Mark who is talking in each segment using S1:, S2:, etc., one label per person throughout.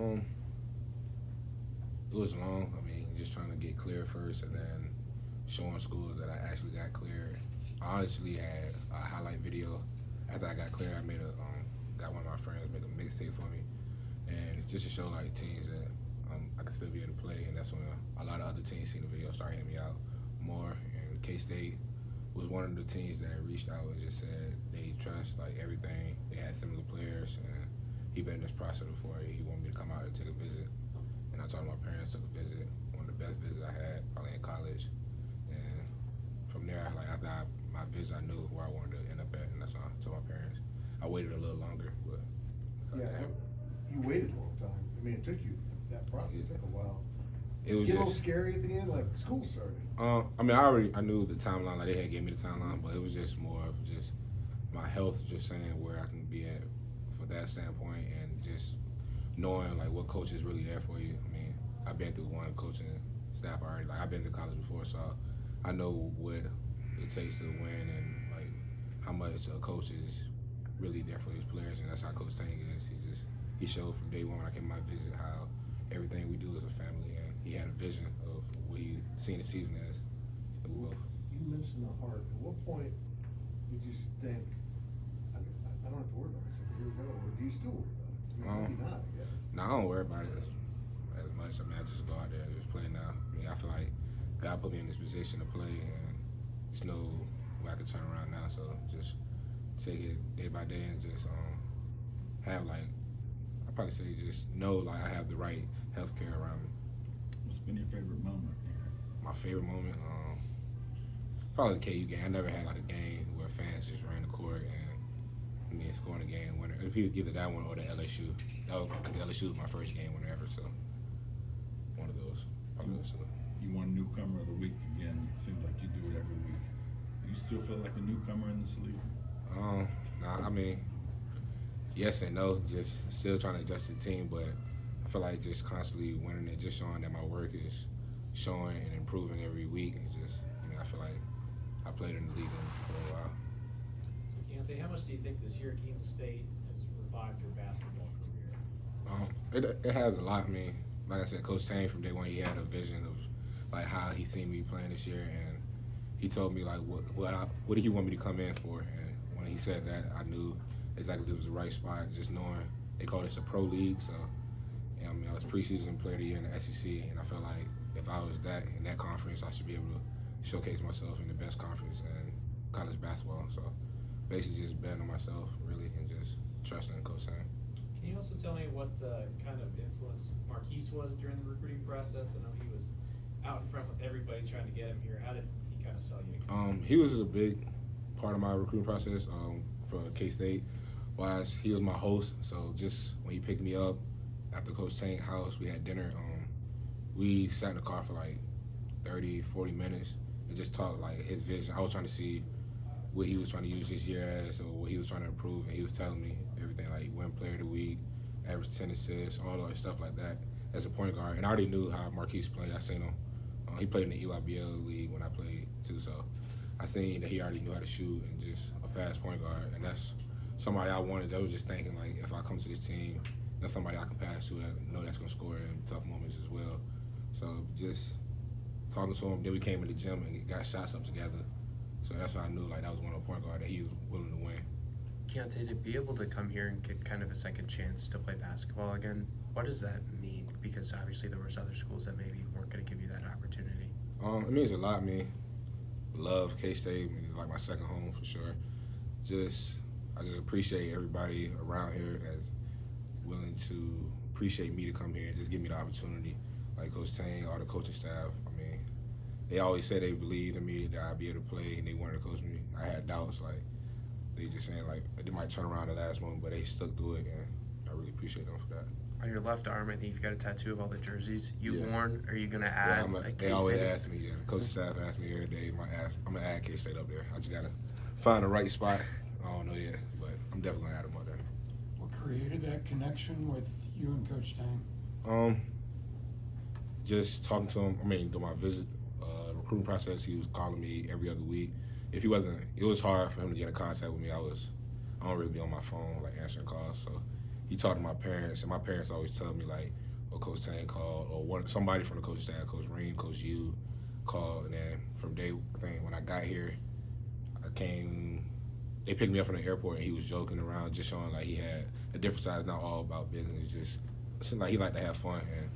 S1: Um, it was long. I mean, just trying to get clear first, and then showing schools that I actually got cleared. I honestly had a highlight video after I got cleared. I made a got one of my friends make a mixtape for me, and just to show like teams that I could still be able to play. And that's when a lot of other teams seen the video, started hitting me out more. And K State was one of the teams that reached out and just said they trust like everything. They had similar players, and he been in this process before. He wanted me to come out and take a visit, and I told my parents took a visit. One of the best visits I had, probably in college. And from there, like my visit, I knew where I wanted to end up at, and that's why I told my parents. I waited a little longer, but
S2: yeah, you waited a long time. I mean, it took you that process took a while.
S1: It was
S2: Get a
S1: just
S2: little scary at the end, like school started.
S1: I mean, I knew the timeline, like they had gave me the timeline, but it was just more of just my health, just saying where I can be at for that standpoint, and just knowing like what coach is really there for you. I mean, I've been through one coaching staff already. Like I've been to college before, so I know what it takes to win, and like how much a coach is really there for his players, and that's how Coach Tank is. He showed from day one when I came to my visit how everything we do is a family, and he had a vision of what he seen the season as.
S2: You mentioned the heart. At what point did you think, I don't have to worry about this, here we go, or do you still worry about it? I mean, maybe not, I guess.
S1: No, I don't worry about it as much. I mean, I just go out there and just play now. I mean, I feel like God put me in this position to play, and just know where I can turn around now. So just take it day by day and just have like, I probably say just know like I have the right health care around me.
S3: What's been your favorite moment?
S1: My favorite moment, probably the KU game. I never had like a game where fans just ran the court and me scoring a game winner. Either that one or the LSU. The LSU was my first game winner ever, so one of those. Probably those two.
S3: You won Newcomer of the Week again. Seems like you do it every week. Do you still feel like a newcomer in this league?
S1: Nah, I mean, yes and no. Just still trying to adjust the team, but I feel like just constantly winning it, just showing that my work is showing and improving every week. And just, I feel like I played in the league for a while.
S4: So Keyontae, how much do you think this year Kansas State has revived your basketball career?
S1: It has a lot. I mean, like I said, Coach Tang from day one, he had a vision of like how he seen me playing this year, and he told me like what did he want me to come in for, and when he said that, I knew exactly it was the right spot. Just knowing they call this a pro league, so I mean I was preseason player of the year in the SEC, and I felt like if I was that in that conference, I should be able to showcase myself in the best conference in college basketball. So basically just betting on myself really and just trusting Coach Tang.
S4: Can you also tell me what kind of influence Marquise was during the recruiting process? I know he was out in front with everybody trying to get him here. How did he kind of sell you?
S1: He was a big part of my recruiting process for K-State. Wise, he was my host, so just when he picked me up after Coach Tank's house, we had dinner. We sat in the car for like 30, 40 minutes and just talked like his vision. I was trying to see what he was trying to use this year as or what he was trying to improve, and he was telling me everything, like win player of the week, average 10 assists, all that stuff like that as a point guard. And I already knew how Marquise played. I seen him. He played in the EYBL league when I played too, so I seen that he already knew how to shoot and just a fast point guard, and that's somebody I wanted. That was just thinking like if I come to this team, that's somebody I can pass to that know that's gonna score in tough moments as well. So just talking to him, then we came in the gym and got shots up together. So that's why I knew like that was one of the point guard that he was willing to win.
S5: Keontae, to be able to come here and get kind of a second chance to play basketball again, what does that mean? Because obviously there was other schools that maybe weren't going to give you that opportunity.
S1: It means a lot. I mean, love K-State. It's like my second home for sure. I just appreciate everybody around here that's willing to appreciate me to come here and just give me the opportunity. Like Coach Tang, all the coaching staff. I mean, they always said they believed in me that I'd be able to play, and they wanted to coach me. I had doubts, like they just saying like they might turn around the last moment, but they stuck through it, and I really appreciate them for that.
S5: On your left arm, I think you've got a tattoo of all the jerseys you've worn. Are you going to add?
S1: They always ask me. Yeah, the coaching staff asks me every day. I'm gonna add K-State up there. I just gotta find the right spot. I don't know yet, but I'm definitely gonna add them up there.
S6: What created that connection with you and Coach Tang?
S1: Just talking to him. I mean, during my visit, recruiting process, he was calling me every other week. If he wasn't, it was hard for him to get in contact with me. I don't really be on my phone like answering calls, so he talked to my parents, and my parents always tell me like, what Coach Tang called, or somebody from the coach staff, Coach Ream, Coach U, called, and then from I think when I got here, they picked me up from the airport, and he was joking around, just showing like he had a different side. It's not all about business. Just it seemed like he liked to have fun, and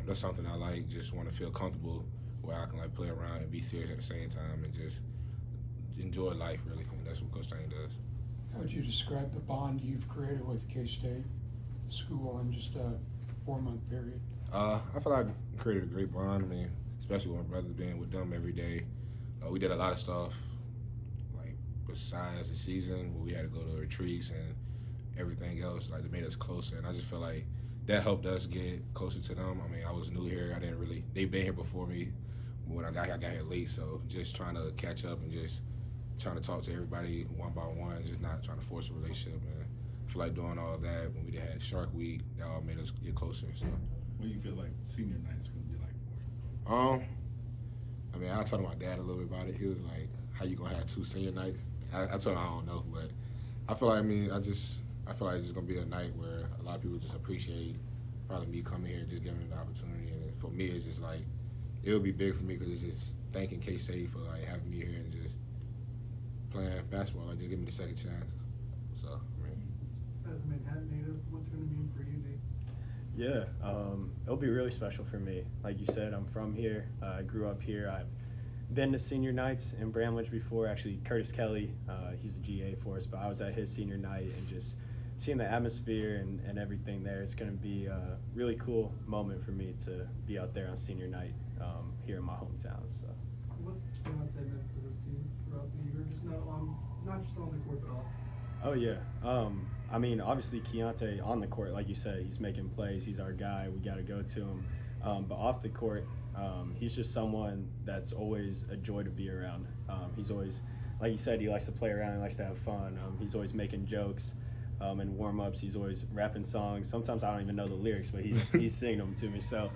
S1: that's something I like. Just want to feel comfortable where I can like play around and be serious at the same time, and just enjoy life really. And that's what Coach Tang does.
S6: How would you describe the bond you've created with K-State, the school, in just a 4-month period?
S1: I feel like I created a great bond. I mean, especially with my brothers being with them every day. We did a lot of stuff like besides the season where we had to go to retreats and everything else. Like, they made us closer, and I just feel like that helped us get closer to them. I mean, I was new here. They've been here before me. When I got here late, so just trying to catch up and just trying to talk to everybody one by one, just not trying to force a relationship. And I feel like doing all that when we had Shark Week, that all made us get closer. So,
S3: What do you feel like senior night's going to be like for you?
S1: I mean, I told my dad a little bit about it. He was like, "How you gonna have 2 senior nights?" I told him I don't know, but I feel like I feel like it's gonna be a night where a lot of people just appreciate probably me coming here and just giving me the opportunity. And for me, it's just like it'll be big for me because it's just thanking K-State for like having me here and just playing basketball, like just giving me the second chance. So, I mean,
S7: As a Manhattan native, what's it going to mean for you, Nate?
S8: Yeah, it'll be really special for me. Like you said, I'm from here. I grew up here. I've been to senior nights in Bramlage before. Actually, Curtis Kelly, he's a GA for us, but I was at his senior night and just seeing the atmosphere and everything there. It's going to be a really cool moment for me to be out there on senior night here in my hometown. So.
S7: What's Keyontae meant to this team throughout the year? Just not just on the court, but off.
S8: Oh yeah. I mean, obviously Keyontae on the court, like you said, he's making plays. He's our guy. We got to go to him. But off the court, he's just someone that's always a joy to be around. He's always, like you said, he likes to play around. He likes to have fun. He's always making jokes. In warm-ups, he's always rapping songs. Sometimes I don't even know the lyrics, but he's singing them to me. So,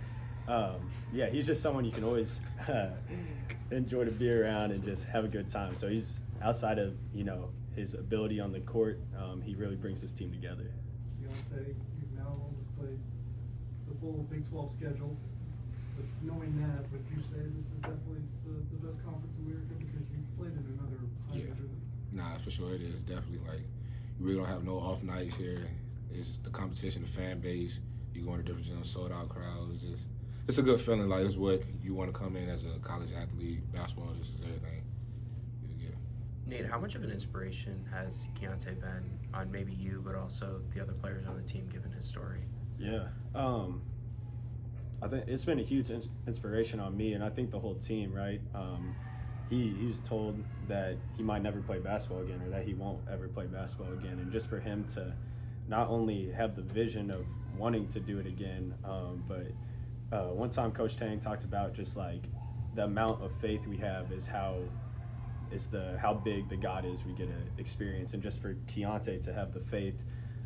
S8: yeah, he's just someone you can always enjoy to be around and just have a good time. So he's outside of, his ability on the court, he really brings his team together.
S7: Keyontae, you've now almost played the full Big 12 schedule. But knowing that, would you say this is definitely the best conference in America because you played in another high major league?
S1: Nah, for sure it is. Definitely, like, you really don't have no off nights here. It's the competition, the fan base. You go into different gyms, sold out crowds. It's a good feeling. Like, it's what you want to come in as a college athlete. Basketball, this is everything.
S5: Nate, how much of an inspiration has Keyontae been on maybe you, but also the other players on the team, given his story?
S8: Yeah, I think it's been a huge inspiration on me, and I think the whole team. Right? He was told that he might never play basketball again, or that he won't ever play basketball again, and just for him to not only have the vision of wanting to do it again, but one time Coach Tang talked about just like the amount of faith we have is how big the God is we get to experience. And just for Keyontae to have the faith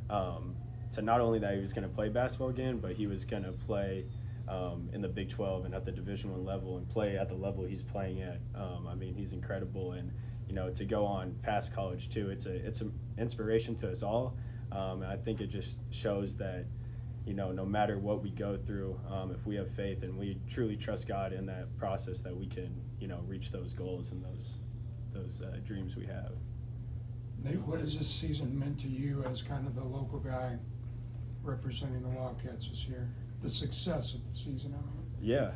S8: to not only that he was going to play basketball again, but he was going to play in the Big 12 and at the Division I level and play at the level he's playing at. I mean, he's incredible. And, to go on past college too, it's an inspiration to us all. And I think it just shows that, no matter what we go through, if we have faith and we truly trust God in that process, that we can, reach those goals and those dreams we have.
S6: Nate, what has this season meant to you as kind of the local guy representing the Wildcats this year? The success of the season, I mean.
S8: Yeah,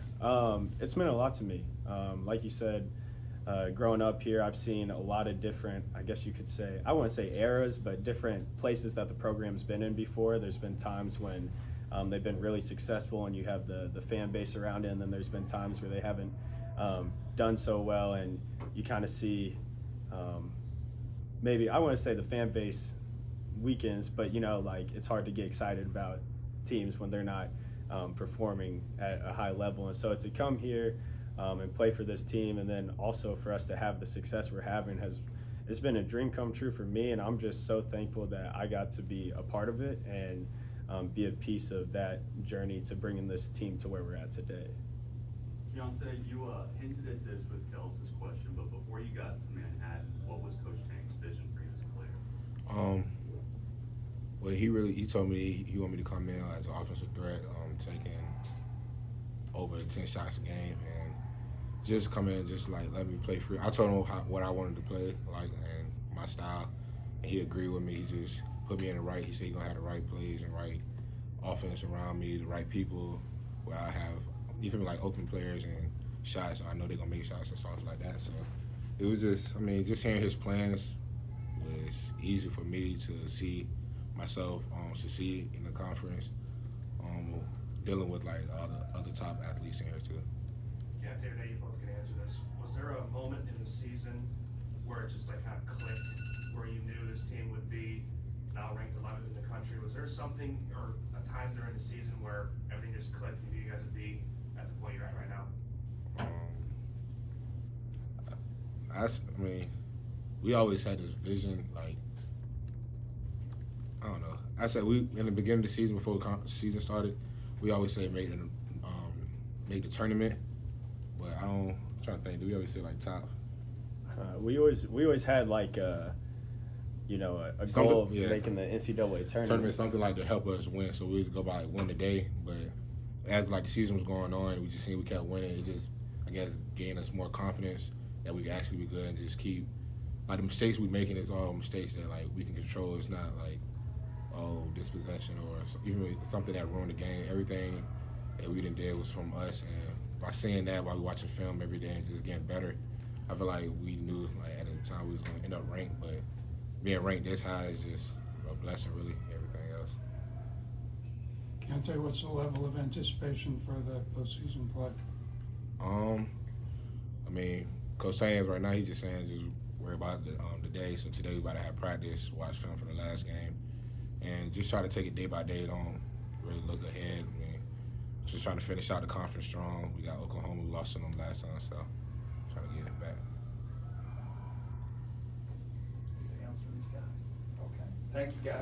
S8: it's meant a lot to me. Like you said, growing up here, I've seen a lot of different, I guess you could say, I wouldn't say eras, but different places that the program's been in before. There's been times when they've been really successful and you have the fan base around it, and then there's been times where they haven't done so well, and you kind of see maybe, I want to say the fan base weakens, but like it's hard to get excited about teams when they're not performing at a high level. And so to come here and play for this team, and then also for us to have the success we're having, it's been a dream come true for me, and I'm just so thankful that I got to be a part of it and be a piece of that journey to bringing this team to where we're at today.
S9: Keyontae, you hinted at this with Kels's question, but before you got to Manhattan, what was Coach Tang's vision for you as a player?
S1: Well, he told me he wanted me to come in as an offensive threat, taking over 10 shots a game and just come in, just like let me play free. I told him what I wanted to play like and my style, and he agreed with me. He just put me in the right. He said he's gonna have the right plays and right offense around me, the right people, where I have even like open players and shots. I know they're gonna make shots and stuff like that. So it was just, I mean, just hearing his plans was easy for me to see myself succeed in the conference, dealing with like other top athletes in here too.
S10: Keyontae, I know you both can answer this. Was there a moment in the season where it just like kind of clicked, where you knew this team would be now ranked 11th in the country? Was there something or a time during the season where everything just clicked and you knew you guys would be at the point you're at right now?
S1: I mean, we always had this vision, like, I don't know. I said in the beginning of the season, before the season started, we always say make the tournament, but I'm trying to think. Do we always say like top?
S8: We always had like a goal of making the NCAA tournament.
S1: Something like to help us win. So we would go by win the day, but as like the season was going on, we just seen we kept winning. It just, I guess, gained us more confidence that we could actually be good and just keep, like, the mistakes we making is all mistakes that like we can control. It's not like, oh, dispossession or even something that ruined the game. Everything that we did was from us, and by seeing that while we watching film every day and just getting better, I feel like we knew like at the time we was going to end up ranked, but being ranked this high is just a blessing, really. Everything else.
S6: Can't tell you what's the level of anticipation for the postseason play.
S1: I mean, Coach Sands right now, he's just saying just worry about the day. So today we about to have practice, watch film from the last game, and just try to take it day by day. Don't really look ahead. I mean, just trying to finish out the conference strong. We got Oklahoma, we lost to them last time, so trying to get it back.
S2: Anything else for these guys? Okay. Thank you, guys.